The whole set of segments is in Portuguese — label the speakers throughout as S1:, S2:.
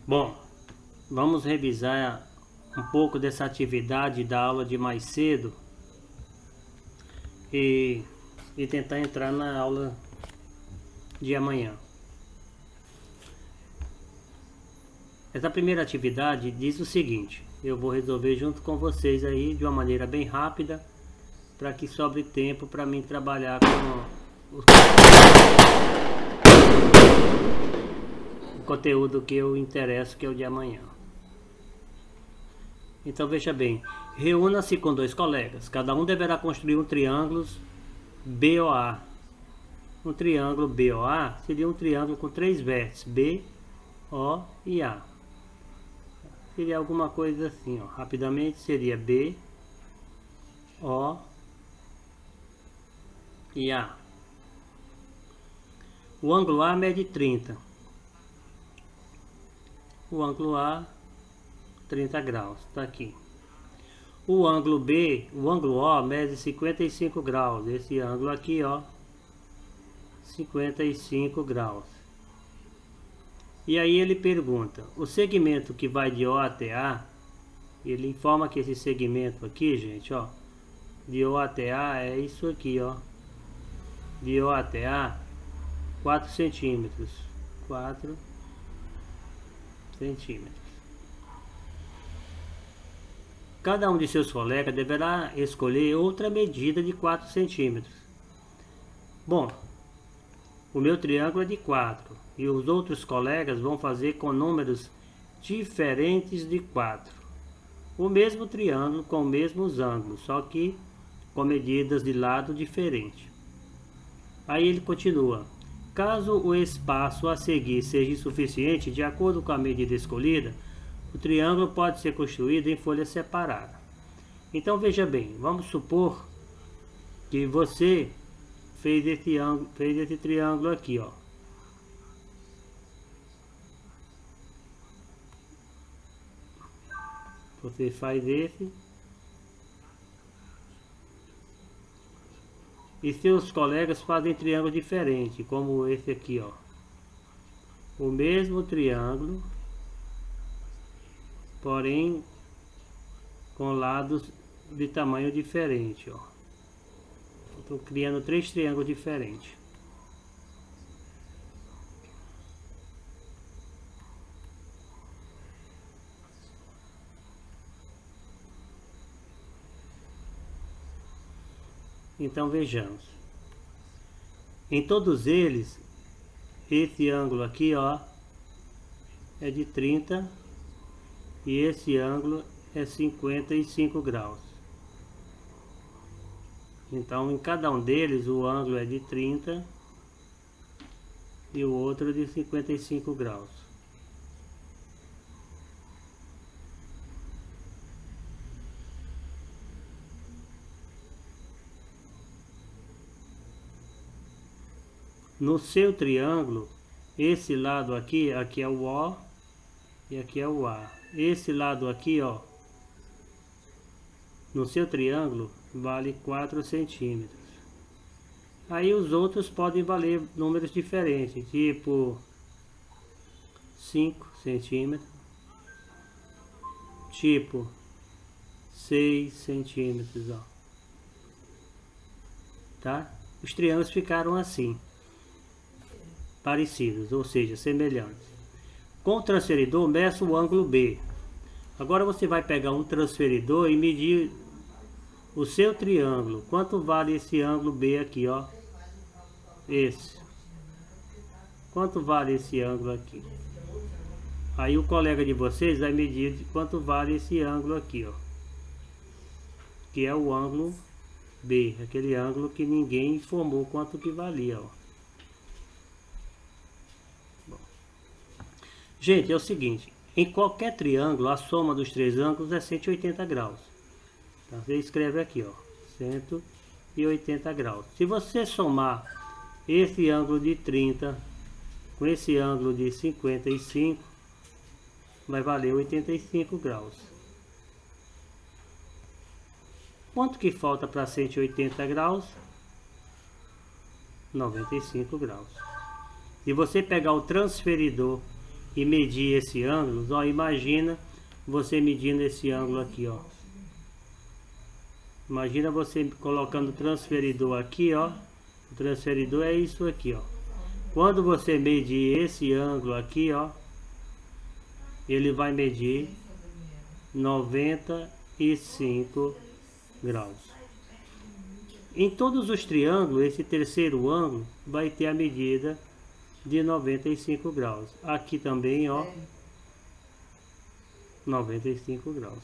S1: Bom, vamos revisar um pouco dessa atividade da aula de mais cedo e tentar entrar na aula de amanhã. Essa primeira atividade diz o seguinte: eu vou resolver junto com vocês aí de uma maneira bem rápida, para que sobre tempo para mim trabalhar com o conteúdo que eu interesso, que é o de amanhã. Então veja bem, reúna-se com dois colegas, cada um deverá construir um triângulo BOA. Um triângulo BOA seria um triângulo com três vértices, B, O e A. Seria alguma coisa assim, ó. Rapidamente seria B, O e A. O ângulo A mede 30. O ângulo A 30 graus, está aqui. O ângulo B, o ângulo O mede 55 graus. Esse ângulo aqui, ó, 55 graus. E aí ele pergunta, o segmento que vai de O até A, ele informa que esse segmento aqui, gente, ó, de O até A é isso aqui, ó. De O até A, 4 centímetros. 4 centímetros. Cada um de seus colegas deverá escolher outra medida de 4 centímetros. Bom, o meu triângulo é de 4 e os outros colegas vão fazer com números diferentes de 4. O mesmo triângulo com os mesmos ângulos, só que com medidas de lado diferentes. Aí ele continua. Caso o espaço a seguir seja insuficiente, de acordo com a medida escolhida, o triângulo pode ser construído em folha separada. Então veja bem, vamos supor que você fez esse triângulo aqui, ó. Você faz esse. E seus colegas fazem triângulo diferente, como esse aqui, ó. O mesmo triângulo, porém com lados de tamanho diferente, ó. Estou criando 3 triângulos diferentes. Então vejamos. Em todos eles, esse ângulo aqui, ó, é de 30 e esse ângulo é 55 graus. Então em cada um deles o ângulo é de 30 e o outro é de 55 graus. No seu triângulo, esse lado aqui é o O e aqui é o A. Esse lado aqui, ó, no seu triângulo vale 4 centímetros. Aí os outros podem valer números diferentes, tipo 5 centímetros, tipo 6 centímetros, ó. Tá? Os triângulos ficaram assim, parecidos, ou seja, semelhantes. Com o transferidor, meça o ângulo B. Agora você vai pegar um transferidor e medir o seu triângulo. Quanto vale esse ângulo B aqui, ó? Esse. Quanto vale esse ângulo aqui? Aí o colega de vocês vai medir quanto vale esse ângulo aqui, ó. Que é o ângulo B, aquele ângulo que ninguém informou quanto que valia, ó. Gente, é o seguinte, em qualquer triângulo, a soma dos 3 ângulos é 180 graus. Então, você escreve aqui, ó, 180 graus. Se você somar esse ângulo de 30 com esse ângulo de 55, vai valer 85 graus. Quanto que falta para 180 graus? 95 graus. Se você pegar o transferidor e medir esse ângulo, ó, imagina você medindo esse ângulo aqui, ó. Imagina você colocando o transferidor aqui, ó. O transferidor é isso aqui, ó. Quando você medir esse ângulo aqui, ó, ele vai medir 95 graus. Em todos os triângulos, esse terceiro ângulo vai ter a medida de 95 graus. Aqui também, ó, 95 graus.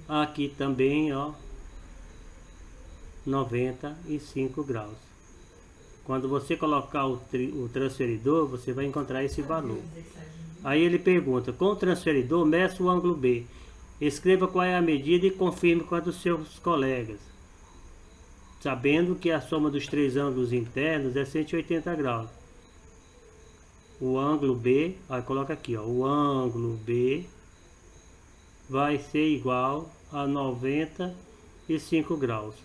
S1: Aqui também, ó, 95 graus. Quando você colocar o transferidor, você vai encontrar esse valor. Aí ele pergunta, com o transferidor, meça o ângulo B. Escreva qual é a medida e confirme com a dos seus colegas, sabendo que a soma dos três ângulos internos é 180 graus. O ângulo B, aí coloca aqui, ó, o ângulo B vai ser igual a 95 graus.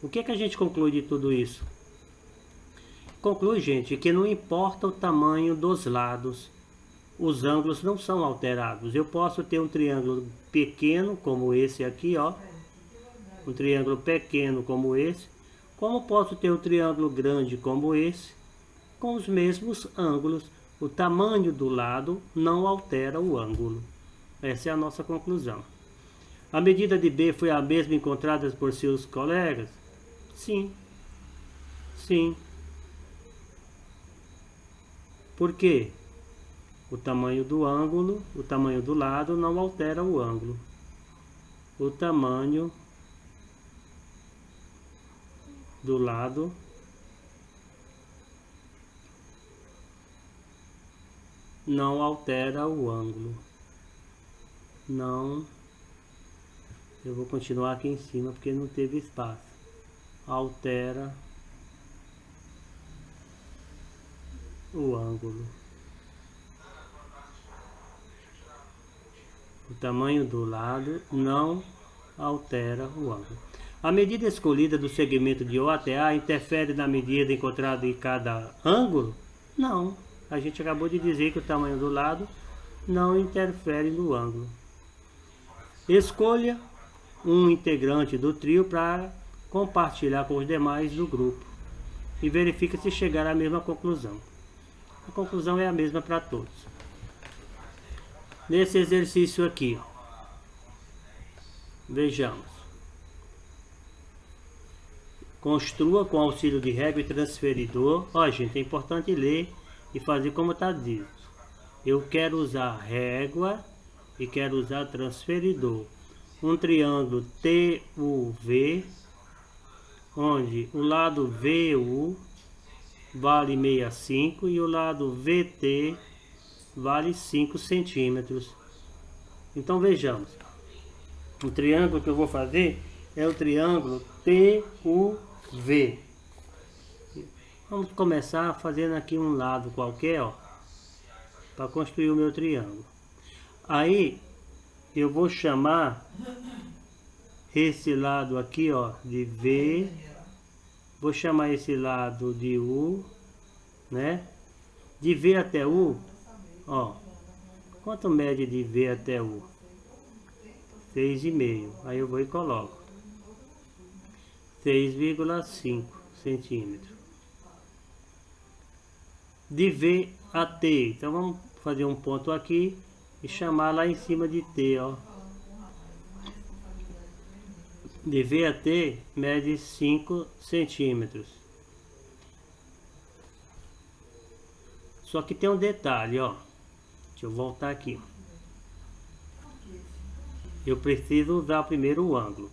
S1: O que é que a gente conclui de tudo isso? Conclui, gente, que não importa o tamanho dos lados, os ângulos não são alterados. Eu posso ter um triângulo pequeno, como esse aqui, ó. Um triângulo pequeno como esse. Como posso ter um triângulo grande como esse, com os mesmos ângulos. O tamanho do lado não altera o ângulo. Essa é a nossa conclusão. A medida de B foi a mesma encontrada por seus colegas? Sim. Sim. Por quê? O tamanho do ângulo, o tamanho do lado não altera o ângulo. O tamanho do lado não altera o ângulo. Não. Eu vou continuar aqui em cima porque não teve espaço. Altera o ângulo. O tamanho do lado não altera o ângulo. A medida escolhida do segmento de O até A interfere na medida encontrada em cada ângulo? Não. A gente acabou de dizer que o tamanho do lado não interfere no ângulo. Escolha um integrante do trio para compartilhar com os demais do grupo e verifique se chegar à mesma conclusão. A conclusão é a mesma para todos. Nesse exercício aqui, ó, vejamos. Construa com auxílio de régua e transferidor. Ó, gente, é importante ler e fazer como está dito. Eu quero usar régua e quero usar transferidor. Um triângulo TUV, onde o lado VU vale 65 e o lado VT vale 5 centímetros. Então vejamos. O triângulo que eu vou fazer é o triângulo TUV. Vamos começar fazendo aqui um lado qualquer, ó, para construir o meu triângulo. Aí eu vou chamar esse lado aqui, ó, de V. Vou chamar esse lado de U, né? De V até U, ó. Quanto mede de V até U? 6,5. Aí eu vou e coloco 6,5 centímetros. De V a T, então vamos fazer um ponto aqui e chamar lá em cima de T, ó. De V a T mede 5 centímetros. Só que tem um detalhe, ó. Deixa eu voltar aqui. Eu preciso usar primeiro o ângulo.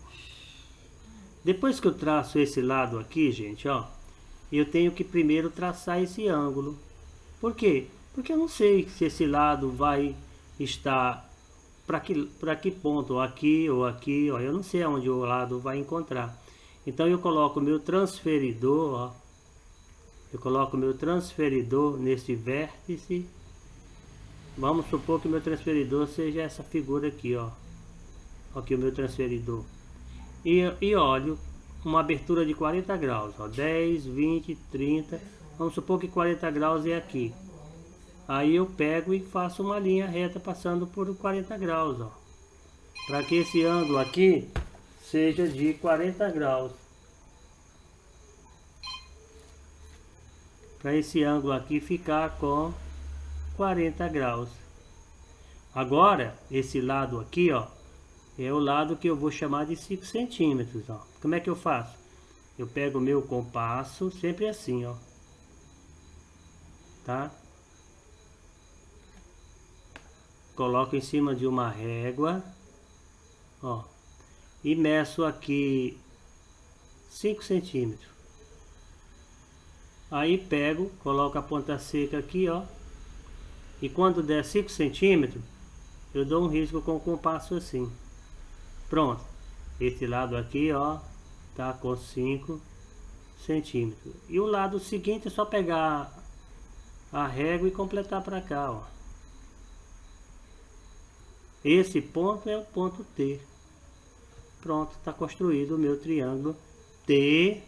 S1: Depois que eu traço esse lado aqui, gente, ó, eu tenho que primeiro traçar esse ângulo. Por quê? Porque eu não sei se esse lado vai estar para que ponto, aqui ou aqui, ó, eu não sei aonde o lado vai encontrar. Então eu coloco o meu transferidor, ó, eu coloco o meu transferidor nesse vértice. Vamos supor que o meu transferidor seja essa figura aqui, ó. Aqui o meu transferidor. E olho uma abertura de 40 graus, ó, 10, 20, 30. Vamos supor que 40 graus é aqui. Aí eu pego e faço uma linha reta passando por 40 graus, ó. Para que esse ângulo aqui seja de 40 graus. Para esse ângulo aqui ficar com 40 graus. Agora, esse lado aqui, ó, é o lado que eu vou chamar de 5 centímetros, ó. Como é que eu faço? Eu pego o meu compasso, sempre assim, ó. Tá? Coloco em cima de uma régua, ó. E meço aqui 5 centímetros. Aí pego, coloco a ponta seca aqui, ó. E quando der 5 centímetros, eu dou um risco com o compasso assim. Pronto. Esse lado aqui, ó, tá com 5 centímetros. E o lado seguinte é só pegar a régua e completar para cá, ó. Esse ponto é o ponto T. Pronto, está construído o meu triângulo T,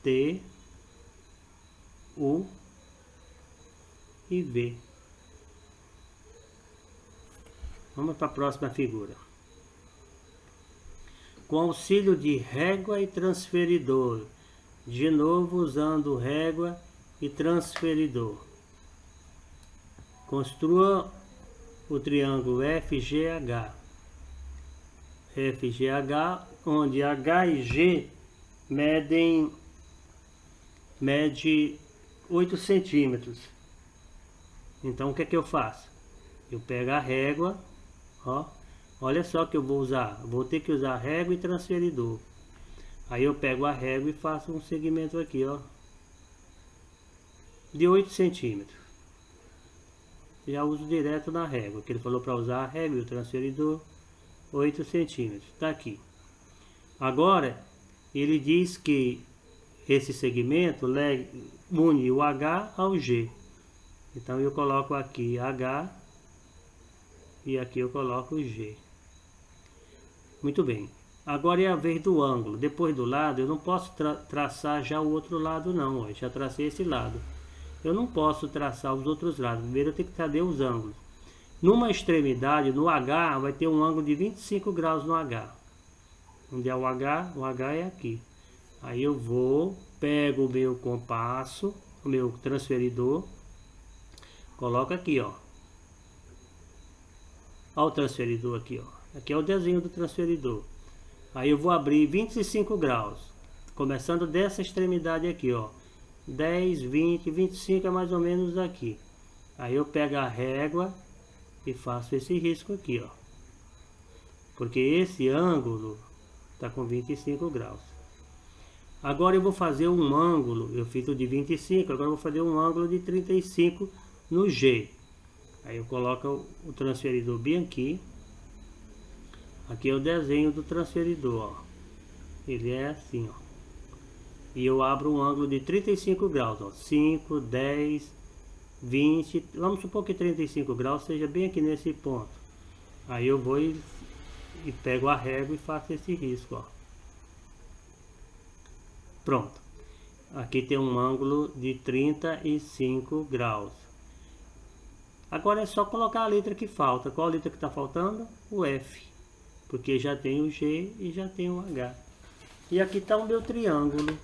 S1: T, U e V. Vamos para a próxima figura. Com auxílio de régua e transferidor. De novo usando régua e transferidor. Construa o triângulo FGH. FGH, onde H e G mede 8 centímetros. Então o que é que eu faço? Eu pego a régua, ó, olha só que eu vou usar. Vou ter que usar régua e transferidor. Aí eu pego a régua e faço um segmento aqui, ó, de 8 centímetros. Já uso direto na régua, que ele falou para usar a régua e o transferidor. 8 centímetros, tá aqui. Agora, ele diz que esse segmento une o H ao G. Então eu coloco aqui H e aqui eu coloco G. Muito bem. Agora é a vez do ângulo. Depois do lado, eu não posso traçar já o outro lado não. Ó. Eu já tracei esse lado. Eu não posso traçar os outros lados. Primeiro eu tenho que saber os ângulos. Numa extremidade, no H, vai ter um ângulo de 25 graus no H. Onde é o H é aqui. Aí eu vou, pego o meu compasso, o meu transferidor, coloco aqui, ó. Olha o transferidor aqui, ó. Aqui é o desenho do transferidor. Aí eu vou abrir 25 graus, começando dessa extremidade aqui, ó. 10, 20, 25 é mais ou menos aqui. Aí eu pego a régua e faço esse risco aqui, ó. Porque esse ângulo está com 25 graus. Agora eu vou fazer um ângulo, eu fiz o de 25, agora eu vou fazer um ângulo de 35 no G. Aí eu coloco o transferidor bem aqui. Aqui é o desenho do transferidor, ó. Ele é assim, ó. E eu abro um ângulo de 35 graus, ó. 5, 10, 20, vamos supor que 35 graus seja bem aqui nesse ponto. Aí eu vou e pego a régua e faço esse risco, ó. Pronto. Aqui tem um ângulo de 35 graus. Agora é só colocar a letra que falta. Qual a letra que está faltando? O F. Porque já tem o G e já tem o H. E aqui está o meu triângulo.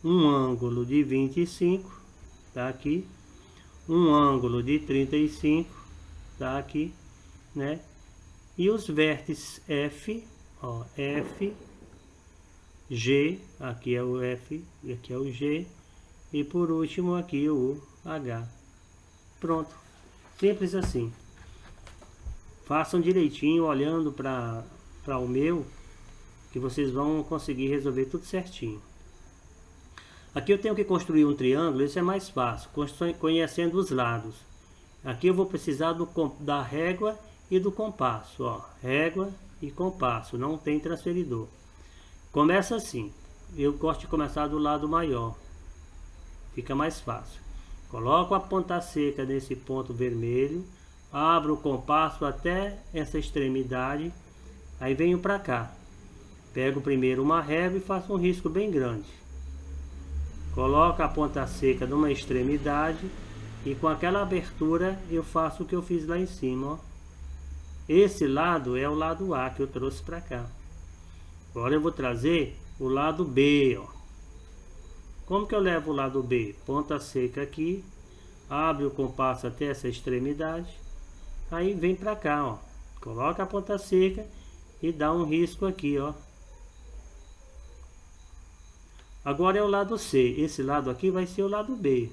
S1: Um ângulo de 25, tá aqui. Um ângulo de 35, tá aqui, né? E os vértices F, ó, F, G, aqui é o F, e aqui é o G, e por último aqui o H. Pronto, simples assim. Façam direitinho, olhando para o meu, que vocês vão conseguir resolver tudo certinho. Aqui eu tenho que construir um triângulo, isso é mais fácil, conhecendo os lados. Aqui eu vou precisar da régua e do compasso, ó, régua e compasso, não tem transferidor. Começa assim, eu gosto de começar do lado maior, fica mais fácil. Coloco a ponta seca nesse ponto vermelho, abro o compasso até essa extremidade, aí venho para cá. Pego primeiro uma régua e faço um risco bem grande. Coloco a ponta seca numa extremidade e com aquela abertura eu faço o que eu fiz lá em cima, ó. Esse lado é o lado A que eu trouxe para cá. Agora eu vou trazer o lado B, ó. Como que eu levo o lado B? Ponta seca aqui, abre o compasso até essa extremidade, aí vem para cá, ó. Coloca a ponta seca e dá um risco aqui, ó. Agora é o lado C. Esse lado aqui vai ser o lado B.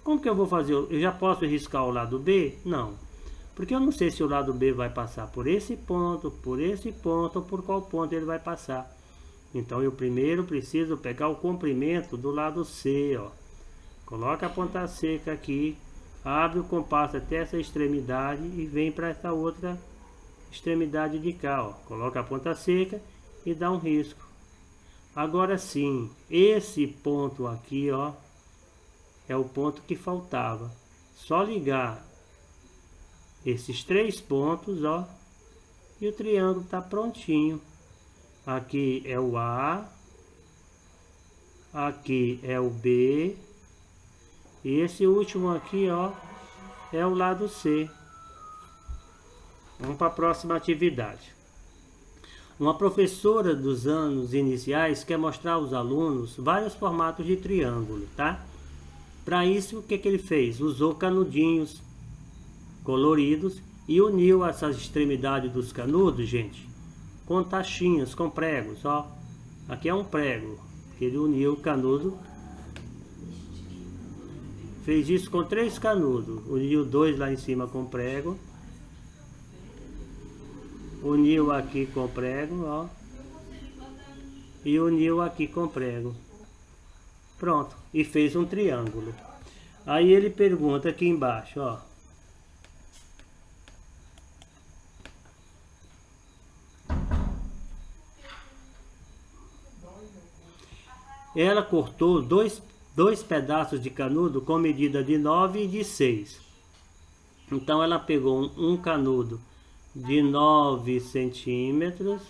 S1: Como que eu vou fazer? Eu já posso riscar o lado B? Não. Porque eu não sei se o lado B vai passar por esse ponto ou por qual ponto ele vai passar. Então eu primeiro preciso pegar o comprimento do lado C, ó. Coloca a ponta seca aqui, abre o compasso até essa extremidade e vem para essa outra extremidade de cá, ó. Coloca a ponta seca e dá um risco. Agora sim, esse ponto aqui, ó, é o ponto que faltava. Só ligar esses 3 pontos, ó, e o triângulo está prontinho. Aqui é o A, aqui é o B, e esse último aqui, ó, é o lado C. Vamos para a próxima atividade. Uma professora dos anos iniciais quer mostrar aos alunos vários formatos de triângulo, tá? Para isso, o que ele fez? Usou canudinhos coloridos e uniu essas extremidades dos canudos, gente, com tachinhas, com pregos, ó. Aqui é um prego, ele uniu o canudo, fez isso com 3 canudos, uniu 2 lá em cima com prego, uniu aqui com prego, ó, e uniu aqui com prego. Pronto, e fez um triângulo. Aí ele pergunta aqui embaixo, ó, ela cortou dois pedaços de canudo com medida de 9 e de 6. Então ela pegou um canudo de 9 centímetros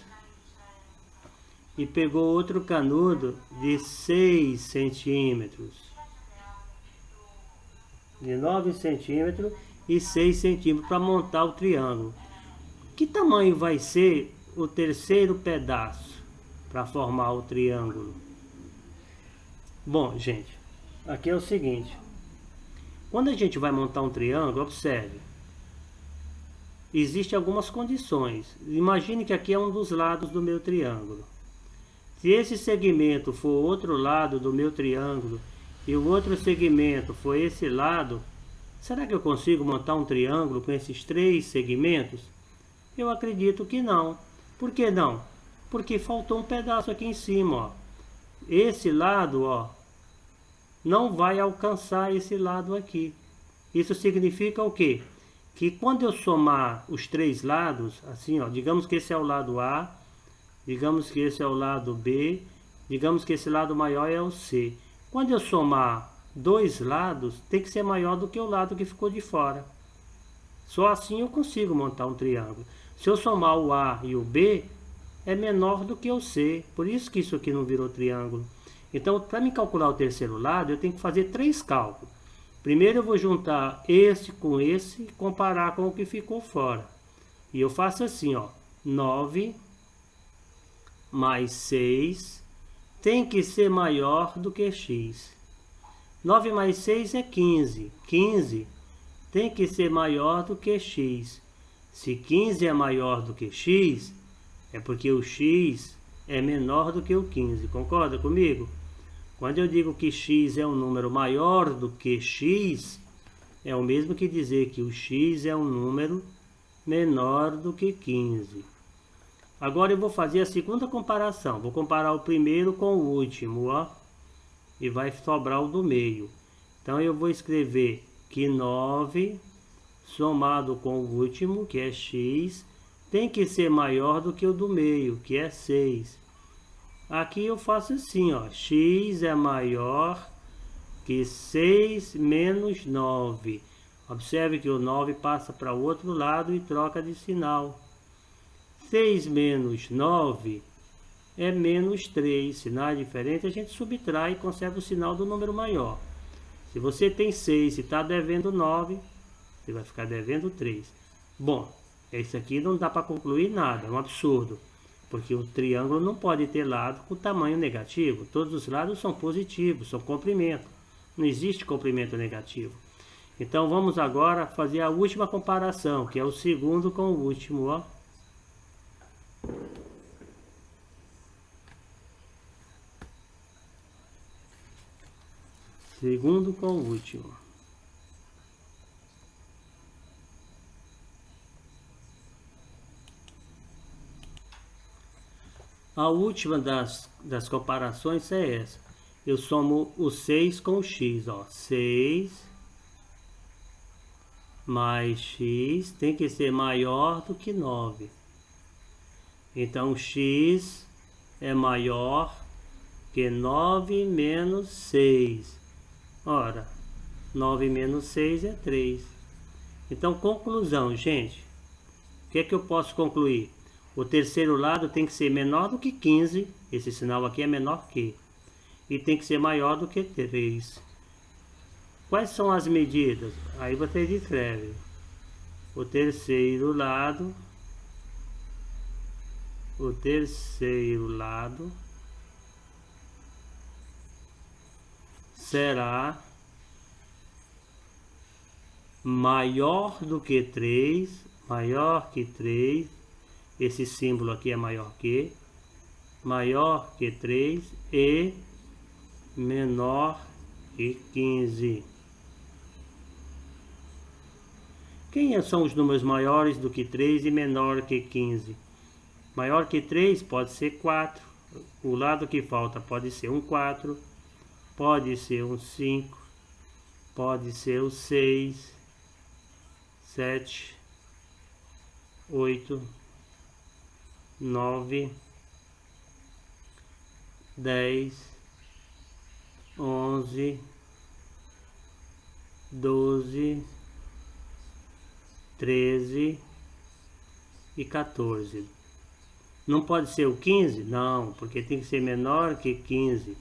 S1: e pegou outro canudo de 6 centímetros. De 9 centímetros e 6 centímetros para montar o triângulo. Que tamanho vai ser o terceiro pedaço para formar o triângulo? Bom, gente, aqui é o seguinte. Quando a gente vai montar um triângulo, observe. Existem algumas condições. Imagine que aqui é um dos lados do meu triângulo. Se esse segmento for outro lado do meu triângulo e o outro segmento for esse lado, será que eu consigo montar um triângulo com esses 3 segmentos? Eu acredito que não. Por que não? Porque faltou um pedaço aqui em cima, ó. Esse lado, ó, não vai alcançar esse lado aqui. Isso significa o quê? Que quando eu somar os 3 lados, assim, ó, digamos que esse é o lado A, digamos que esse é o lado B, digamos que esse lado maior é o C. Quando eu somar 2 lados, tem que ser maior do que o lado que ficou de fora. Só assim eu consigo montar um triângulo. Se eu somar o A e o B, é menor do que o C. Por isso que isso aqui não virou triângulo. Então, para me calcular o terceiro lado, eu tenho que fazer 3 cálculos. Primeiro eu vou juntar esse com esse e comparar com o que ficou fora. E eu faço assim, ó. 9 mais 6 tem que ser maior do que x. 9 mais 6 é 15. 15 tem que ser maior do que x. Se 15 é maior do que x, é porque o x é menor do que o 15. Concorda comigo? Quando eu digo que x é um número maior do que x, é o mesmo que dizer que o x é um número menor do que 15. Agora eu vou fazer a segunda comparação. Vou comparar o primeiro com o último, ó. E vai sobrar o do meio. Então eu vou escrever que 9 somado com o último, que é x, tem que ser maior do que o do meio, que é 6. Aqui eu faço assim, ó, x é maior que 6 menos 9. Observe que o 9 passa para o outro lado e troca de sinal. 6 menos 9 é menos 3. Sinal diferente, a gente subtrai e conserva o sinal do número maior. Se você tem 6 e está devendo 9, você vai ficar devendo 3. Bom, esse aqui não dá para concluir nada, é um absurdo. Porque o triângulo não pode ter lado com tamanho negativo. Todos os lados são positivos, são comprimento. Não existe comprimento negativo. Então vamos agora fazer a última comparação, que é o segundo com o último, ó. Segundo com o último. A última das comparações é essa. Eu somo o 6 com o x, ó. 6 mais x tem que ser maior do que 9. Então, x é maior que 9 menos 6. Ora, 9 menos 6 é 3. Então, conclusão, gente. O que é que eu posso concluir? O terceiro lado tem que ser menor do que 15. Esse sinal aqui é menor que. E tem que ser maior do que 3. Quais são as medidas? Aí você descreve. O terceiro lado será maior do que 3, maior que 3, esse símbolo aqui é maior que 3 e menor que 15. Quem são os números maiores do que 3 e menor que 15? Maior que 3 pode ser 4. O lado que falta pode ser um 4. Pode ser um 5. Pode ser o 6. 7. 8. 9. 10. 11. 12. 13 e 14. Não pode ser o 15? Não, porque tem que ser menor que 15.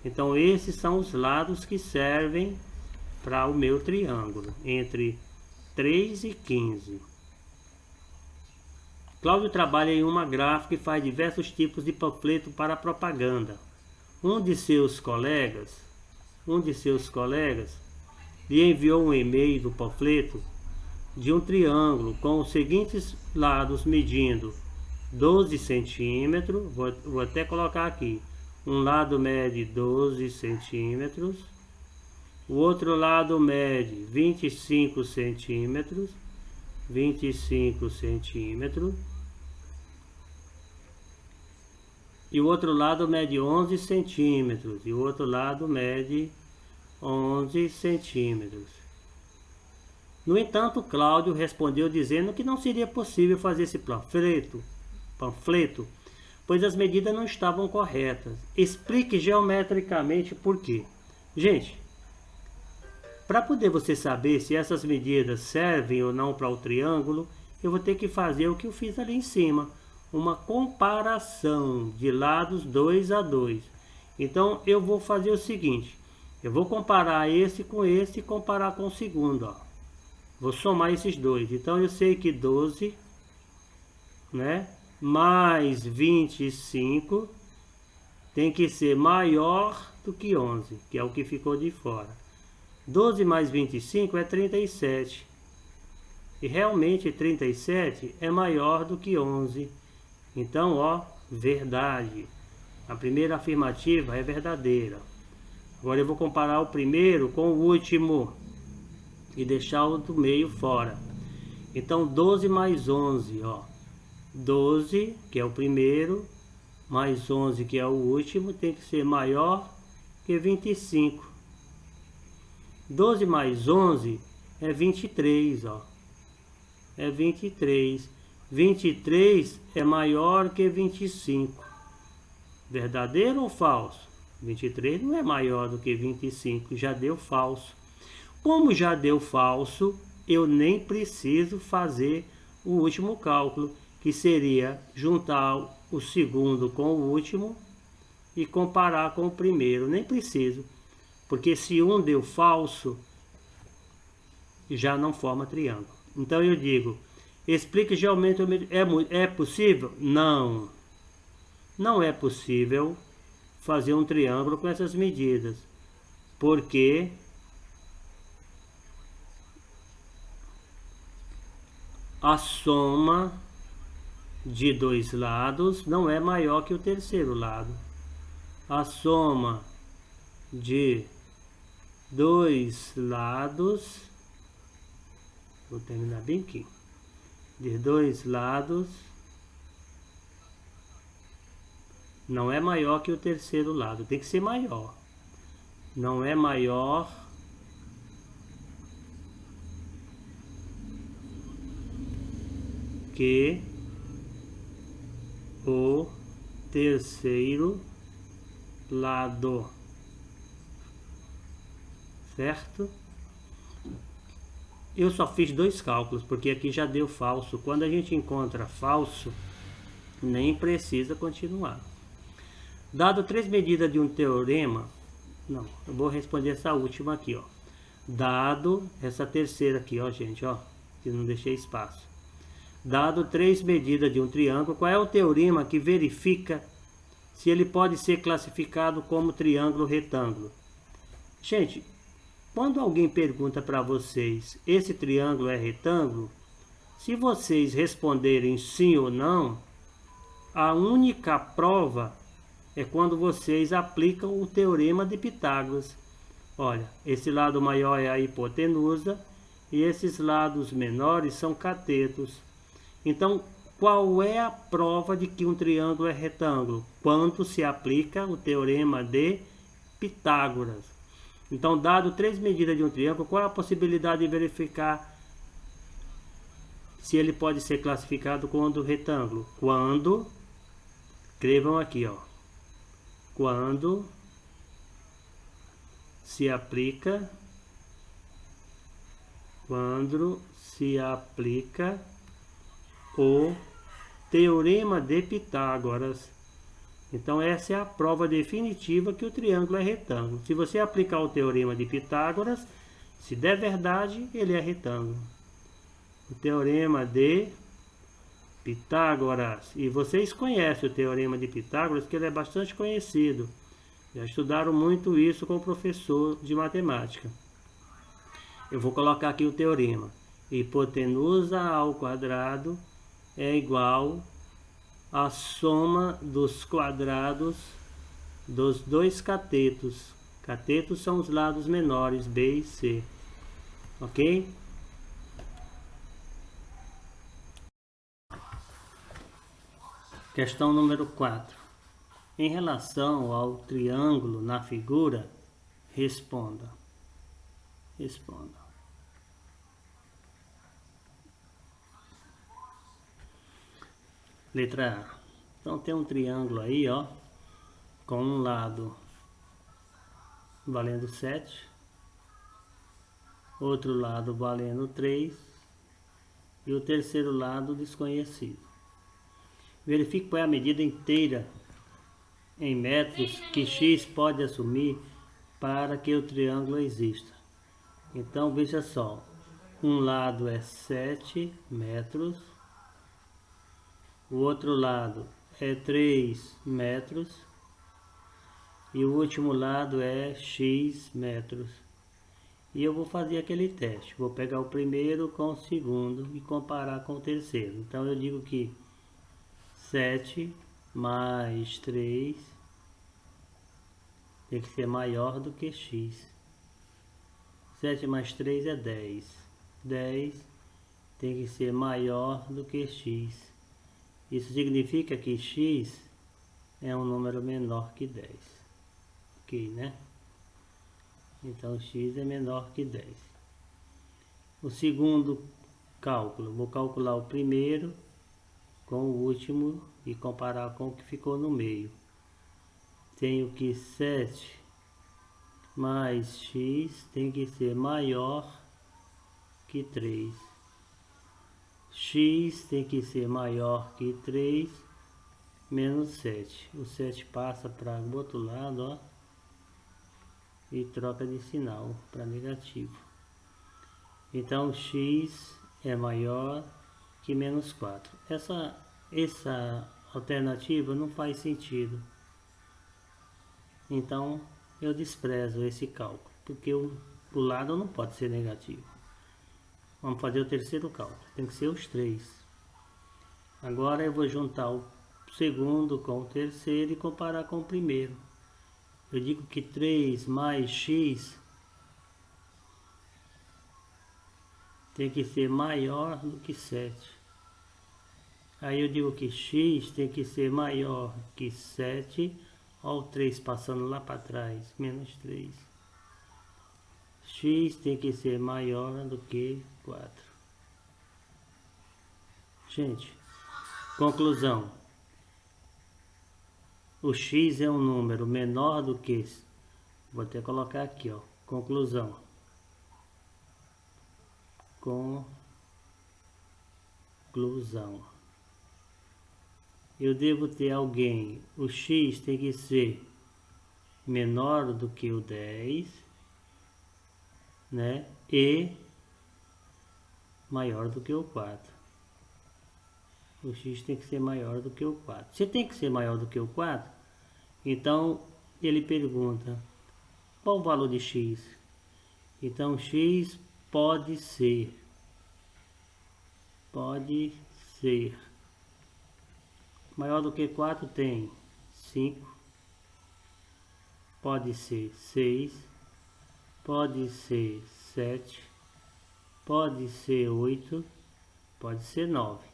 S1: Então esses são os lados que servem para o meu triângulo, entre 3 e 15. Cláudio trabalha em uma gráfica e faz diversos tipos de panfleto para propaganda. Um de seus colegas lhe enviou um e-mail do panfleto de um triângulo com os seguintes lados medindo 12 centímetros, vou até colocar aqui, um lado mede 12 centímetros, o outro lado mede 25 centímetros, e o outro lado mede 11 centímetros, e o outro lado mede 11 centímetros. No entanto, Cláudio respondeu dizendo que não seria possível fazer esse panfleto, pois as medidas não estavam corretas. Explique geometricamente por quê. Gente, para poder você saber se essas medidas servem ou não para o triângulo, eu vou ter que fazer o que eu fiz ali em cima, uma comparação de lados 2 a 2. Então, eu vou fazer o seguinte, eu vou comparar esse com esse e comparar com o segundo, ó. Vou somar esses dois. Então, eu sei que 12, né, mais 25 tem que ser maior do que 11, que é o que ficou de fora. 12 mais 25 é 37. E realmente 37 é maior do que 11. Então, ó, verdade. A primeira afirmativa é verdadeira. Agora eu vou comparar o primeiro com o último e deixar o do meio fora. Então 12 mais 11, ó. 12, que é o primeiro, mais 11, que é o último, tem que ser maior que 25. 12 mais 11 é 23, ó. É 23. 23 é maior que 25. Verdadeiro ou falso? 23 não é maior do que 25, já deu falso. Como já deu falso, eu nem preciso fazer o último cálculo, que seria juntar o segundo com o último e comparar com o primeiro. Nem preciso, Porque se um deu falso, já não forma triângulo. Então eu digo, explique geometria. É possível? Não. Não é possível fazer um triângulo com essas medidas. Porque a soma de dois lados não é maior que o terceiro lado. A soma de dois lados, vou terminar bem aqui, de dois lados não é maior que o terceiro lado, tem que ser maior. Não é maior que o terceiro lado, certo? Eu só fiz dois cálculos, porque aqui já deu falso. Quando a gente encontra falso, nem precisa continuar. Dado três medidas de um teorema, não, eu vou responder essa última aqui, ó. Dado essa terceira aqui, ó, gente, ó, que não deixei espaço. Dado três medidas de um triângulo, qual é o teorema que verifica se ele pode ser classificado como triângulo retângulo? Gente, quando alguém pergunta para vocês, esse triângulo é retângulo? Se vocês responderem sim ou não, a única prova é quando vocês aplicam o teorema de Pitágoras. Olha, esse lado maior é a hipotenusa e esses lados menores são catetos. Então, qual é a prova de que um triângulo é retângulo? Quando se aplica o teorema de Pitágoras. Então, dado três medidas de um triângulo, qual é a possibilidade de verificar se ele pode ser classificado como retângulo? Quando, escrevam aqui, ó, quando se aplica o teorema de Pitágoras. Então essa é a prova definitiva que o triângulo é retângulo. Se você aplicar o teorema de Pitágoras, se der verdade, ele é retângulo. O teorema de Pitágoras. E vocês conhecem o teorema de Pitágoras, que ele é bastante conhecido. Já estudaram muito isso com o professor de matemática. Eu vou colocar aqui o teorema. Hipotenusa ao quadrado é igual à soma dos quadrados dos dois catetos. Catetos são os lados menores, B e C. Ok? Questão número 4. Em relação ao triângulo na figura, responda. Responda. Letra A. Então tem um triângulo aí, ó, com um lado valendo 7, outro lado valendo 3 e o terceiro lado desconhecido. Verifique qual é a medida inteira em metros que x pode assumir para que o triângulo exista. Então veja só, um lado é 7 metros, o outro lado é 3 metros e o último lado é x metros. E eu vou fazer aquele teste, vou pegar o primeiro com o segundo e comparar com o terceiro. Então eu digo que 7 mais 3 tem que ser maior do que x. 7 mais 3 é 10. 10 tem que ser maior do que x. Isso significa que x é um número menor que 10. Ok, né? Então x é menor que 10. O segundo cálculo, vou calcular o primeiro com o último e comparar com o que ficou no meio. Tenho que 7 mais x tem que ser maior que 3. X tem que ser maior que 3 menos 7. O 7 passa para o outro lado, ó. e troca de sinal para negativo. Então x é maior que menos 4. Essa alternativa não faz sentido. Então eu desprezo esse cálculo, porque o lado não pode ser negativo. Vamos fazer o terceiro cálculo, tem que ser os 3. Agora eu vou juntar o segundo com o terceiro e comparar com o primeiro. Eu digo que 3 mais x tem que ser maior do que 7. Aí eu digo que x tem que ser maior que 7. Olha o 3 passando lá para trás, menos 3. X tem que ser maior do que 4. Gente, conclusão. O x é um número menor do que... Vou até colocar aqui, ó. Conclusão. Conclusão. Eu devo ter alguém. O x tem que ser menor do que o 10, né? E maior do que o 4. O x tem que ser maior do que o 4. Se tem que ser maior do que o 4, então ele pergunta qual o valor de x. Então x pode ser maior do que 4, tem 5, pode ser 6, pode ser 7, pode ser 8, pode ser 9.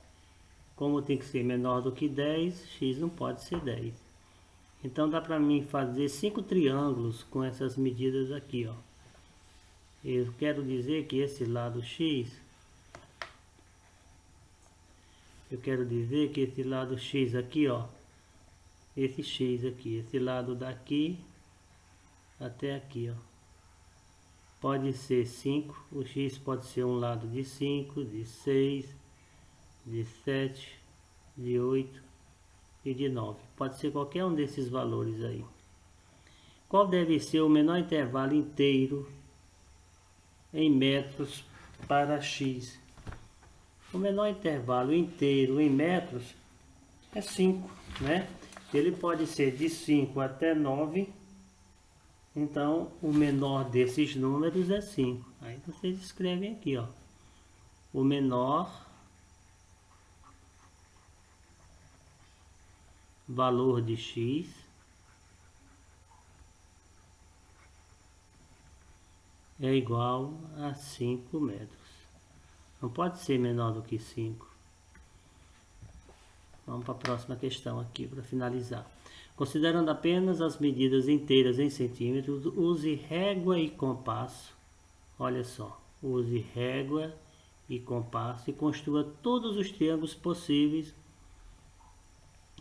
S1: Como tem que ser menor do que 10, x não pode ser 10. Então dá para mim fazer 5 triângulos com essas medidas aqui, ó. Eu quero dizer que esse lado x, aqui, ó, esse x aqui, esse lado daqui até aqui, ó, pode ser 5, o x pode ser um lado de 5, de 6, de 7, de 8 e de 9. Pode ser qualquer um desses valores aí. Qual deve ser o menor intervalo inteiro em metros para x? O menor intervalo inteiro em metros é 5, né? Ele pode ser de 5 até 9. Então, o menor desses números é 5. Aí vocês escrevem aqui, ó. O menor valor de x é igual a 5 metros. Não pode ser menor do que 5. Vamos para a próxima questão aqui para finalizar. Considerando apenas as medidas inteiras em centímetros, use régua e compasso. Olha só, use régua e compasso e construa todos os triângulos possíveis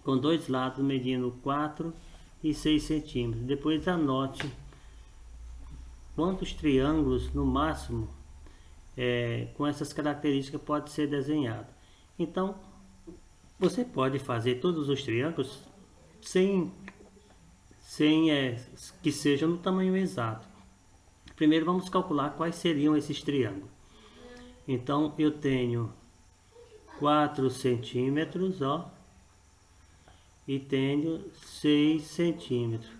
S1: com dois lados medindo 4 e 6 centímetros. Depois anote quantos triângulos no máximo com essas características pode ser desenhado. Então você pode fazer todos os triângulos sem que seja no tamanho exato. Primeiro vamos calcular quais seriam esses triângulos. Então eu tenho 4 centímetros, ó, e tenho 6 centímetros.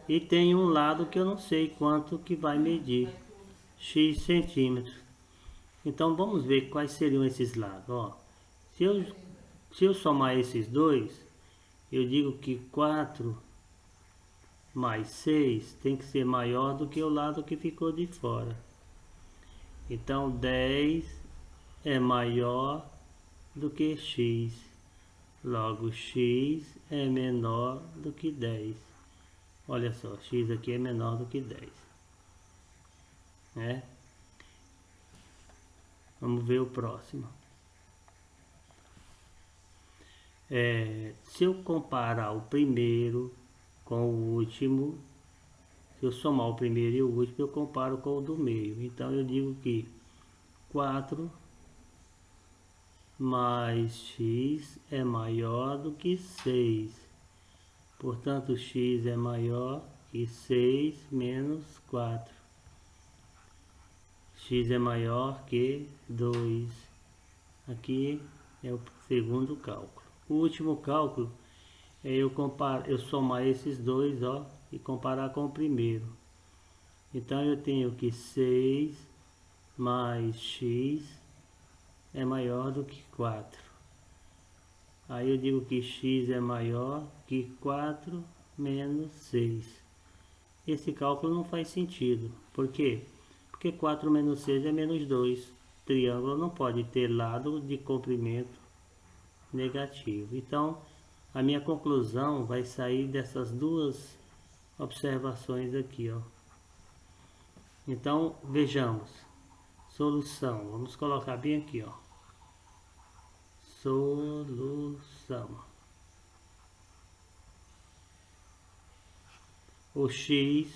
S1: E tem um lado que eu não sei quanto que vai medir, x centímetros. Então vamos ver quais seriam esses lados, ó. Se eu somar esses dois, eu digo que 4 mais 6 tem que ser maior do que o lado que ficou de fora. Então 10 é maior do que x. Logo x é menor do que 10. Olha só, x aqui é menor do que 10. Né? Vamos ver o próximo. Se eu comparar o primeiro com o último, se eu somar o primeiro e o último, eu comparo com o do meio. Então eu digo que 4 mais x é maior do que 6. Portanto, x é maior que 6 menos 4. X é maior que 2. Aqui é o segundo cálculo. O último cálculo é eu somar esses dois, ó, e comparar com o primeiro. Então eu tenho que 6 mais x é maior do que 4. Aí eu digo que x é maior que 4 menos 6. Esse cálculo não faz sentido. Por quê? Porque 4 menos 6 é menos 2. Triângulo não pode ter lado de comprimento negativo. Então, a minha conclusão vai sair dessas duas observações aqui, ó. Então, vejamos. Solução. Vamos colocar bem aqui, ó. Solução. O x,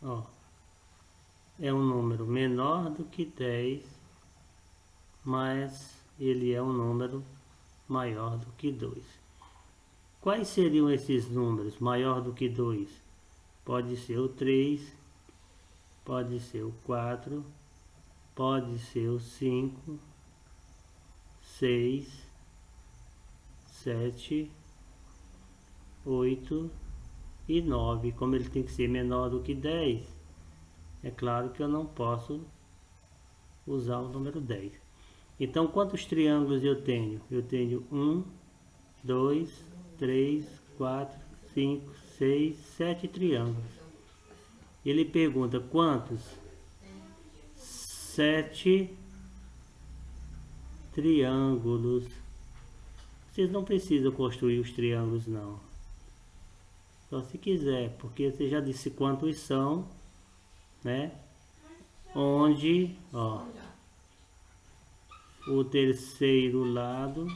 S1: ó, é um número menor do que 10, mas ele é um número maior do que 2. Quais seriam esses números maior do que 2? Pode ser o 3, pode ser o 4, pode ser o 5, 6, 7, 8 e 9. Como ele tem que ser menor do que 10, é claro que eu não posso usar o número 10. Então, quantos triângulos eu tenho? Eu tenho 1, 2, 3, 4, 5, 6, 7 triângulos. Ele pergunta quantos? 7 triângulos. Vocês não precisam construir os triângulos, não. Só se quiser, porque você já disse quantos são, né? Onde, ó, o terceiro lado,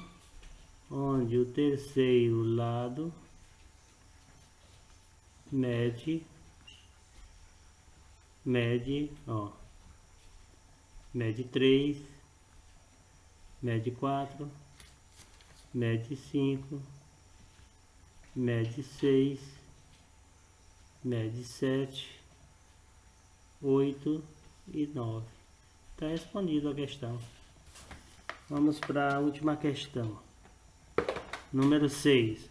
S1: onde o terceiro lado mede, ó, mede 3, mede 4, mede 5, mede 6, mede 7, 8 e 9. Está respondida a questão. Vamos para a última questão. Número 6.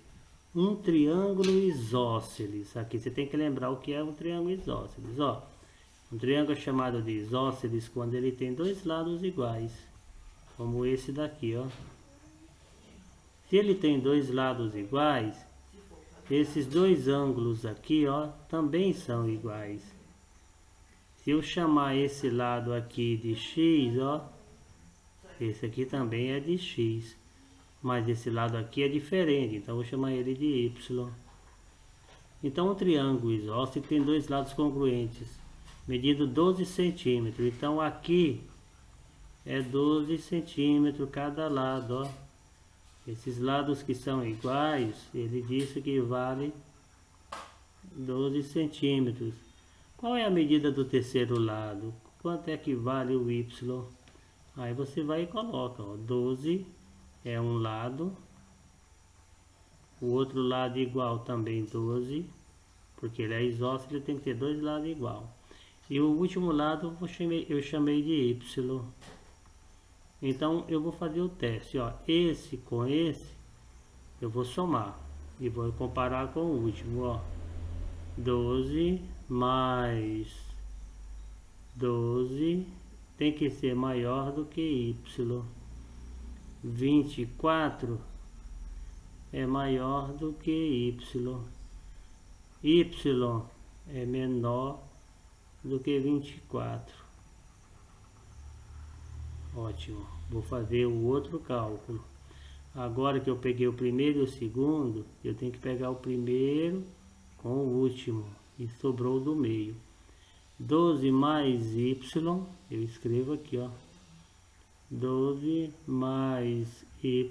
S1: Um triângulo isósceles. Aqui você tem que lembrar o que é um triângulo isósceles. Ó, um triângulo é chamado de isósceles quando ele tem dois lados iguais. Como esse daqui, ó. Se ele tem dois lados iguais, esses dois ângulos aqui, ó, também são iguais. Se eu chamar esse lado aqui de x, ó, esse aqui também é de x. Mas esse lado aqui é diferente, então vou chamar ele de y. Então um triângulo isósceles tem dois lados congruentes, medindo 12 centímetros. Então aqui é 12 centímetros cada lado, ó. Esses lados que são iguais, ele disse que vale 12 centímetros. Qual é a medida do terceiro lado? Quanto é que vale o y? Aí você vai e coloca, ó, 12 é um lado, o outro lado igual também 12, porque ele é isósceles, ele tem que ter dois lados igual. E o último lado eu chamei de y. Então eu vou fazer o teste, ó, esse com esse eu vou somar e vou comparar com o último, ó. 12 mais 12 tem que ser maior do que y. 24 é maior do que y. Y é menor do que 24. Ótimo. Vou fazer o outro cálculo. Agora que eu peguei o primeiro e o segundo, eu tenho que pegar o primeiro com o último. E sobrou do meio. 12 mais y, eu escrevo aqui, ó. 12 mais y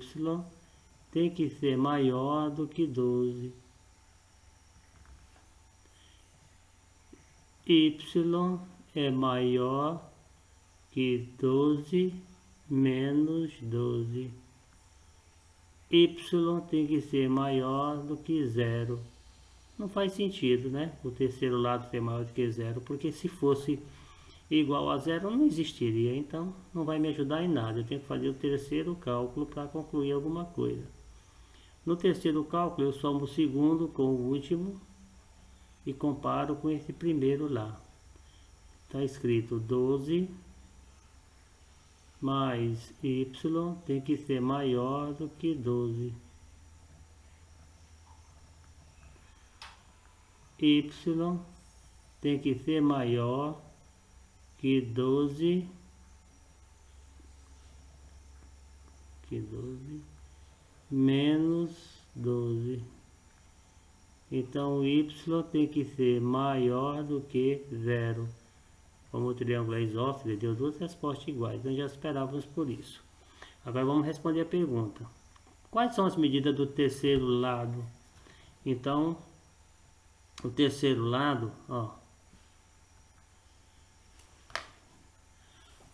S1: tem que ser maior do que 12. Y é maior que 12 menos 12. Y tem que ser maior do que 0. não faz sentido, né? O terceiro lado ser maior do que zero, porque se fosse igual a zero não existiria, então não vai me ajudar em nada. Eu tenho que fazer o terceiro cálculo para concluir alguma coisa. No terceiro cálculo eu somo o segundo com o último e comparo com esse primeiro lá. Está escrito 12 mais y tem que ser maior do que 12. Y tem que ser maior que 12 menos 12. Então y tem que ser maior do que zero. Como o triângulo é isósceles, deu duas respostas iguais. Nós já esperávamos por isso. Agora vamos responder a pergunta. Quais são as medidas do terceiro lado? Então, o terceiro lado, ó.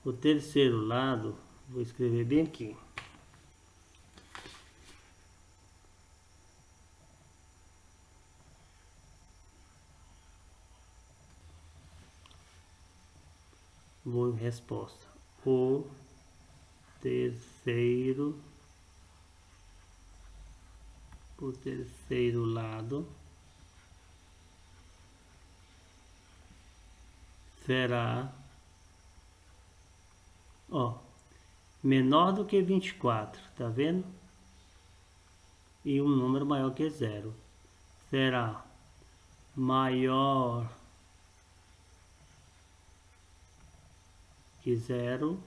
S1: O terceiro lado, vou escrever bem aqui. Vou em resposta. O terceiro lado será, ó, menor do que 24, tá vendo? E um número maior que zero. Será maior que zero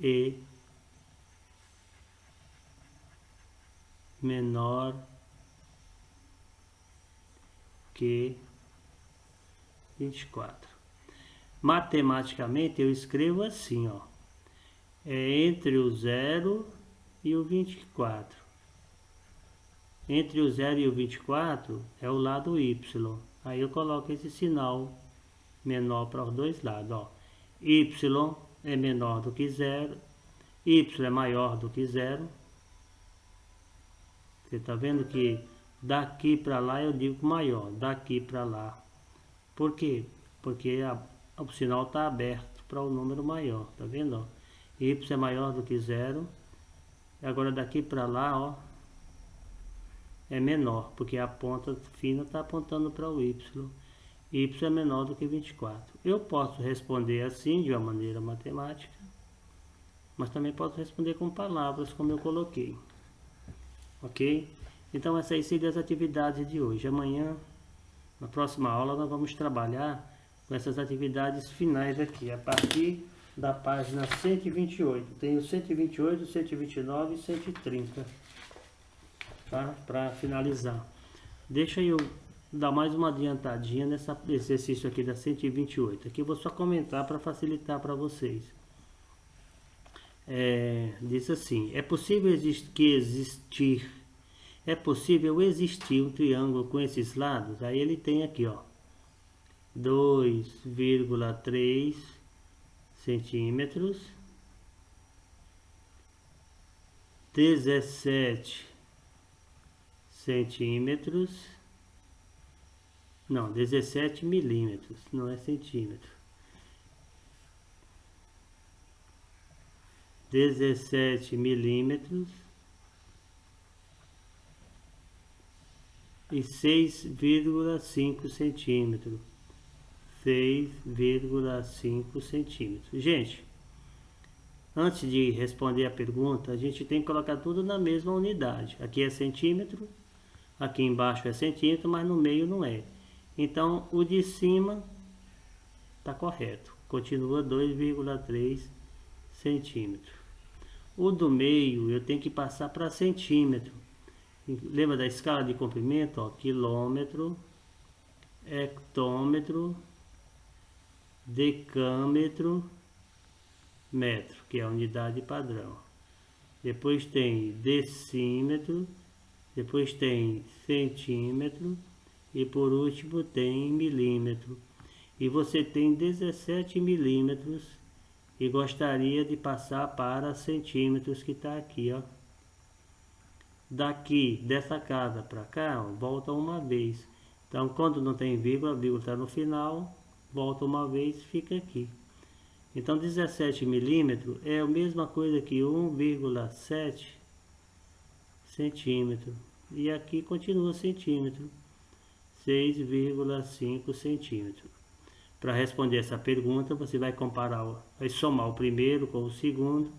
S1: e menor que 24. Matematicamente eu escrevo assim, ó. É entre o 0 e o 24. Entre o 0 e o 24 é o lado y. Aí eu coloco esse sinal menor para os dois lados, ó. Y é menor do que zero. Y é maior do que zero. Você está vendo que daqui para lá eu digo maior, daqui para lá. Por quê? Porque o sinal está aberto para o número maior, tá vendo? Ó? Y é maior do que zero. Agora daqui para lá, ó, é menor, porque a ponta fina está apontando para o y. Y é menor do que 24. Eu posso responder assim, de uma maneira matemática, mas também posso responder com palavras, como eu coloquei. Ok? Então essas seriam as atividades de hoje. Amanhã, na próxima aula, nós vamos trabalhar com essas atividades finais aqui, a partir da página 128. Tem o 128, 129 e 130. Tá? Para finalizar. Deixa eu dar mais uma adiantadinha nesse exercício aqui da 128. Aqui eu vou só comentar para facilitar para vocês. Diz assim: é possível existir um triângulo com esses lados. Aí ele tem aqui, ó, 2,3 centímetros, 17 centímetros, não, 17 milímetros, não é centímetro, 17 milímetros e 6,5 centímetros, 6,5 centímetros. Gente, antes de responder a pergunta, a gente tem que colocar tudo na mesma unidade. Aqui é centímetro, aqui embaixo é centímetro, mas no meio não é. Então, o de cima está correto. Continua 2,3 centímetros. O do meio eu tenho que passar para centímetro. Lembra da escala de comprimento? Ó, quilômetro, hectômetro, decâmetro, metro, que é a unidade padrão. Depois tem decímetro, depois tem centímetro e por último tem milímetro. E você tem 17 milímetros e gostaria de passar para centímetros, que está aqui, ó. Daqui, dessa casa para cá, ó, volta uma vez. Então, quando não tem vírgula, a vírgula está no final, volta uma vez, fica aqui. Então, 17 milímetros é a mesma coisa que 1,7 centímetro. E aqui continua centímetro, 6,5 centímetros. Para responder essa pergunta, você vai comparar, vai somar o primeiro com o segundo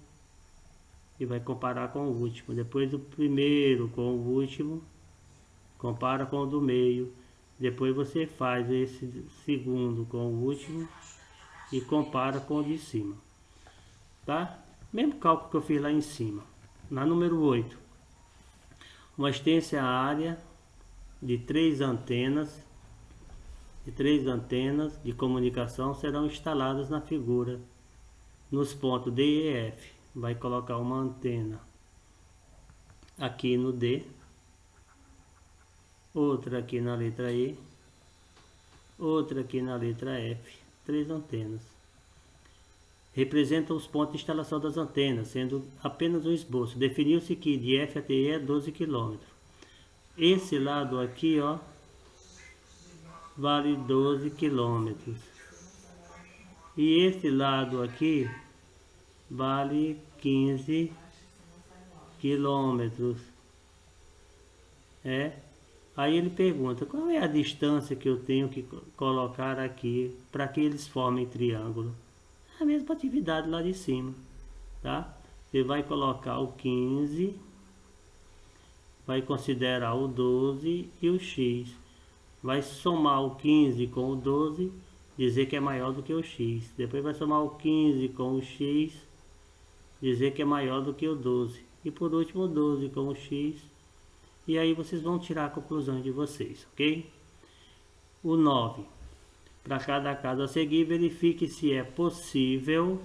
S1: e vai comparar com o último. Depois do primeiro com o último, compara com o do meio. Depois você faz esse segundo com o último e compara com o de cima. Tá? Mesmo cálculo que eu fiz lá em cima. Na número 8. Uma extensa área de 3 antenas de comunicação serão instaladas na figura nos pontos D e F. Vai colocar uma antena aqui no D, outra aqui na letra E, outra aqui na letra F. 3 antenas. Representam os pontos de instalação das antenas, sendo apenas um esboço. Definiu-se que de F até E é 12 km. Esse lado aqui, ó, vale 12 km. E esse lado aqui vale 15 km. Aí ele pergunta, qual é a distância que eu tenho que colocar aqui para que eles formem triângulo? A mesma atividade lá de cima, tá? Você vai colocar o 15, vai considerar o 12 e o x. Vai somar o 15 com o 12, dizer que é maior do que o x. Depois vai somar o 15 com o x, dizer que é maior do que o 12. E por último o 12 com o x. E aí vocês vão tirar a conclusão de vocês, ok? O 9. Para cada caso a seguir, verifique se é possível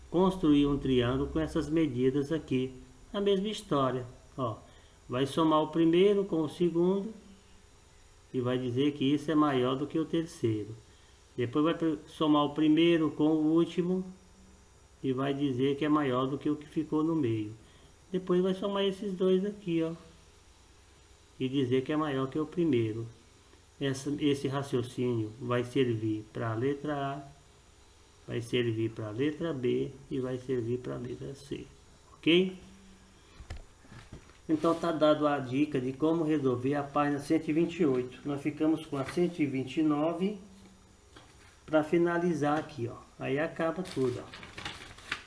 S1: construir um triângulo com essas medidas aqui. A mesma história, ó. Vai somar o primeiro com o segundo e vai dizer que isso é maior do que o terceiro. Depois vai somar o primeiro com o último e vai dizer que é maior do que o que ficou no meio. Depois vai somar esses dois aqui, ó, e dizer que é maior que o primeiro. Esse raciocínio vai servir para a letra A, vai servir para a letra B e vai servir para a letra C, ok? Então tá dado a dica de como resolver a página 128. Nós ficamos com a 129 para finalizar aqui, ó. Aí acaba tudo, ó.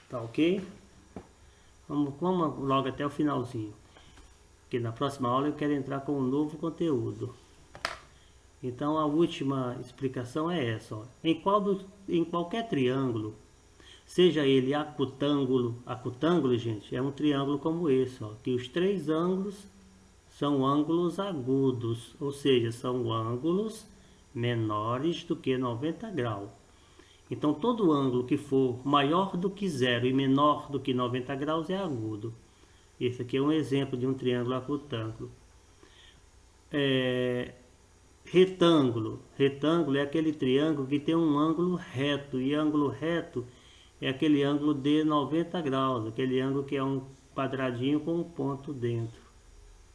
S1: Tá ok? Vamos logo até o finalzinho, porque na próxima aula eu quero entrar com um novo conteúdo. Então a última explicação é essa, ó. Em qualquer triângulo, seja ele acutângulo, gente, é um triângulo como esse, ó, que os 3 ângulos são ângulos agudos, ou seja, são ângulos menores do que 90 graus. Então todo ângulo que for maior do que 0 e menor do que 90 graus é agudo. Esse aqui é um exemplo de um triângulo acutângulo. Retângulo é aquele triângulo que tem um ângulo reto, e ângulo reto é aquele ângulo de 90 graus, aquele ângulo que é um quadradinho com um ponto dentro.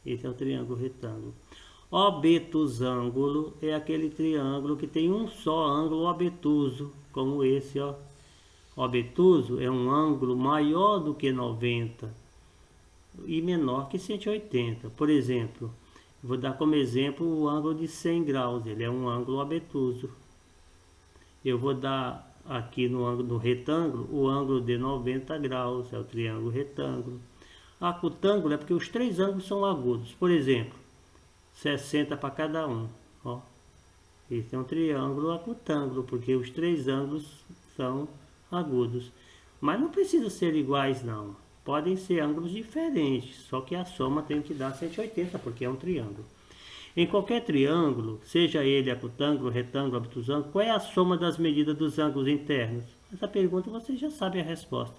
S1: Esse é o triângulo retângulo. Obtusângulo é aquele triângulo que tem um só ângulo obtuso, como esse, ó. Obtuso é um ângulo maior do que 90 e menor que 180. Por exemplo, vou dar como exemplo o ângulo de 100 graus, ele é um ângulo obtuso. Eu vou dar aqui no ângulo do retângulo o ângulo de 90 graus, é o triângulo retângulo. Acutângulo é porque os 3 ângulos são agudos. Por exemplo, 60 para cada um, ó. Esse é um triângulo acutângulo, porque os 3 ângulos são agudos. Mas não precisa ser iguais, não. Podem ser ângulos diferentes, só que a soma tem que dar 180, porque é um triângulo. Em qualquer triângulo, seja ele acutângulo, retângulo, obtusângulo, qual é a soma das medidas dos ângulos internos? Essa pergunta você já sabe a resposta.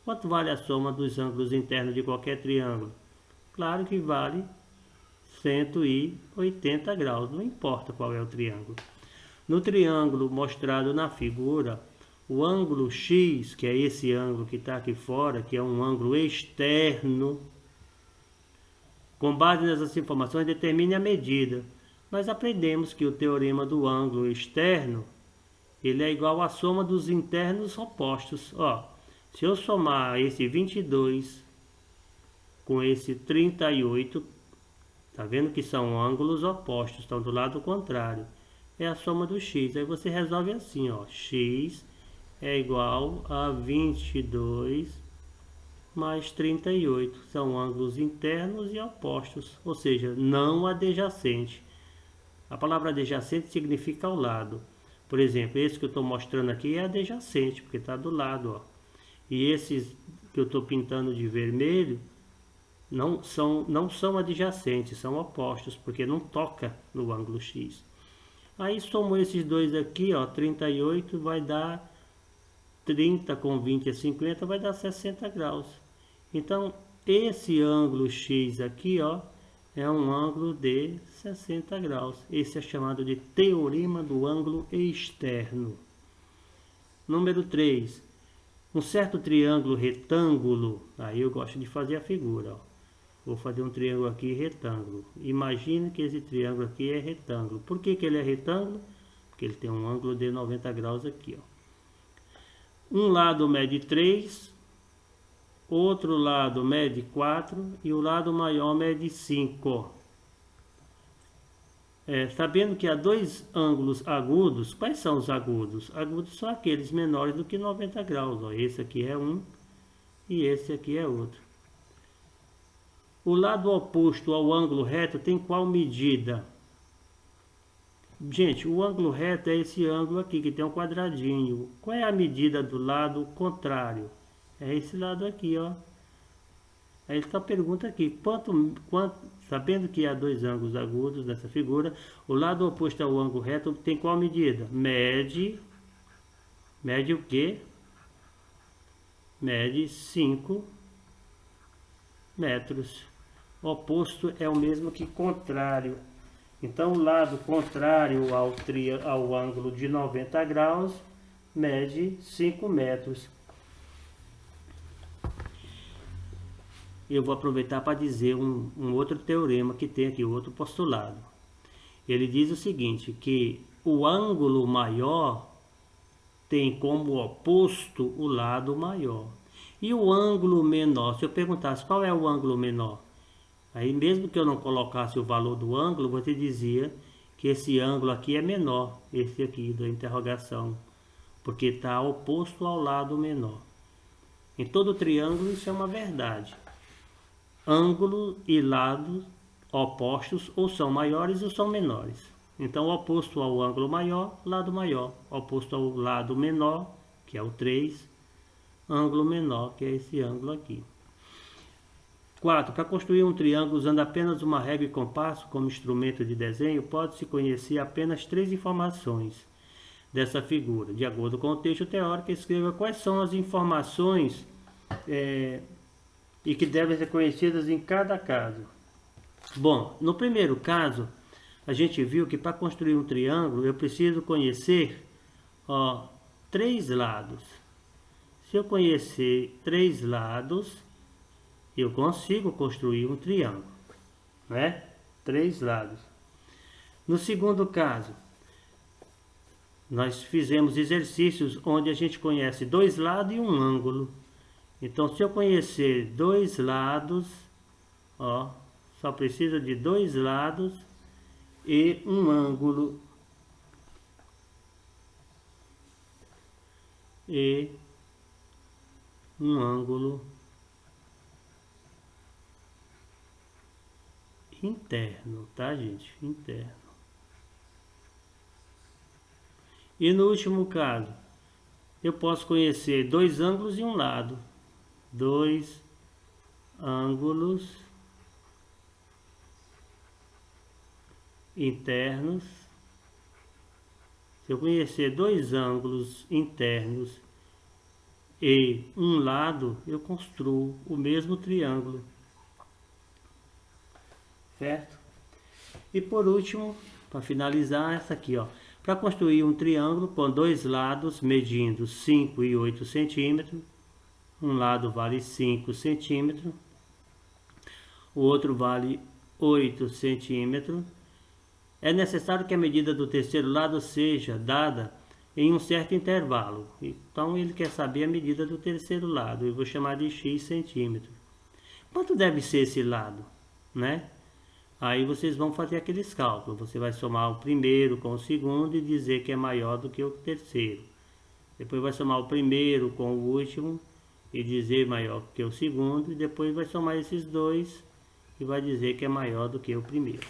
S1: Quanto vale a soma dos ângulos internos de qualquer triângulo? Claro que vale 180 graus, não importa qual é o triângulo. No triângulo mostrado na figura, o ângulo X, que é esse ângulo que está aqui fora, que é um ângulo externo, Com base nessas informações, determine a medida. Nós aprendemos que o teorema do ângulo externo, ele é igual à soma dos internos opostos. Ó, se eu somar esse 22 com esse 38, tá vendo que são ângulos opostos, estão do lado contrário. É a soma do x. Aí você resolve assim, ó, x é igual a 22 mais 38. São ângulos internos e opostos, ou seja, não adjacente. A palavra adjacente significa ao lado. Por exemplo, esse que eu estou mostrando aqui é adjacente, porque está do lado, ó. E esses que eu estou pintando de vermelho não são adjacentes, são opostos, porque não toca no ângulo x. Aí somo esses dois aqui, ó, 38 vai dar 30 com 20 é 50, vai dar 60 graus. Então, esse ângulo x aqui, ó, é um ângulo de 60 graus. Esse é chamado de teorema do ângulo externo. Número 3. Um certo triângulo retângulo. Aí eu gosto de fazer a figura, ó. Vou fazer um triângulo aqui retângulo. Imagine que esse triângulo aqui é retângulo. Por que ele é retângulo? Porque ele tem um ângulo de 90 graus aqui, ó. Um lado mede 3, outro lado mede 4 e o lado maior mede 5. Sabendo que há dois ângulos agudos, quais são os agudos? Agudos são aqueles menores do que 90 graus. Ó. Esse aqui é um e esse aqui é outro. O lado oposto ao ângulo reto tem qual medida? Gente, o ângulo reto é esse ângulo aqui, que tem um quadradinho. Qual é a medida do lado contrário? É esse lado aqui, ó. Aí está a pergunta aqui, sabendo que há dois ângulos agudos nessa figura, o lado oposto ao ângulo reto tem qual medida? Mede o quê? Mede 5 metros. O oposto é o mesmo que contrário. Então, o lado contrário ao ângulo de 90 graus mede 5 metros. Eu vou aproveitar para dizer um outro teorema que tem aqui, outro postulado. Ele diz o seguinte, que o ângulo maior tem como oposto o lado maior. E o ângulo menor, se eu perguntasse qual é o ângulo menor, aí mesmo que eu não colocasse o valor do ângulo, você dizia que esse ângulo aqui é menor, esse aqui da interrogação, porque está oposto ao lado menor. Em todo triângulo isso é uma verdade. Ângulo e lado opostos ou são maiores ou são menores. Então, oposto ao ângulo maior, lado maior. Oposto ao lado menor, que é o 3, ângulo menor, que é esse ângulo aqui. 4. Para construir um triângulo usando apenas uma régua e compasso como instrumento de desenho, pode-se conhecer apenas 3 informações dessa figura. De acordo com o texto teórico, escreva quais são as informações e que devem ser conhecidas em cada caso. Bom, no primeiro caso, a gente viu que para construir um triângulo eu preciso conhecer 3 lados. Se eu conhecer 3 lados, eu consigo construir um triângulo, né? 3 lados. No segundo caso, nós fizemos exercícios onde a gente conhece 2 lados e um ângulo. Então, se eu conhecer 2 lados, só precisa de 2 lados e um ângulo. E um ângulo interno, tá, gente? Interno. E no último caso, eu posso conhecer 2 ângulos e um lado. 2 ângulos internos. Se eu conhecer 2 ângulos internos e um lado, eu construo o mesmo triângulo, certo? E por último, para finalizar, essa aqui, para construir um triângulo com 2 lados medindo 5 e 8 centímetros, um lado vale 5 centímetros, o outro vale 8 centímetros. É necessário que a medida do terceiro lado seja dada em um certo intervalo. Então ele quer saber a medida do terceiro lado. Eu vou chamar de x centímetros. Quanto deve ser esse lado, né? Aí vocês vão fazer aqueles cálculos. Você vai somar o primeiro com o segundo e dizer que é maior do que o terceiro. Depois vai somar o primeiro com o último e dizer maior que o segundo. E depois vai somar esses dois e vai dizer que é maior do que o primeiro.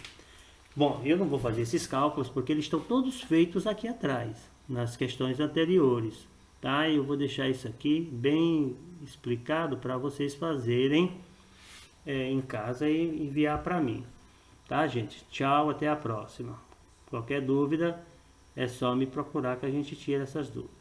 S1: Bom, eu não vou fazer esses cálculos porque eles estão todos feitos aqui atrás, nas questões anteriores, tá? Eu vou deixar isso aqui bem explicado para vocês fazerem em casa e enviar para mim, tá, gente? Tchau, até a próxima. Qualquer dúvida é só me procurar que a gente tira essas dúvidas.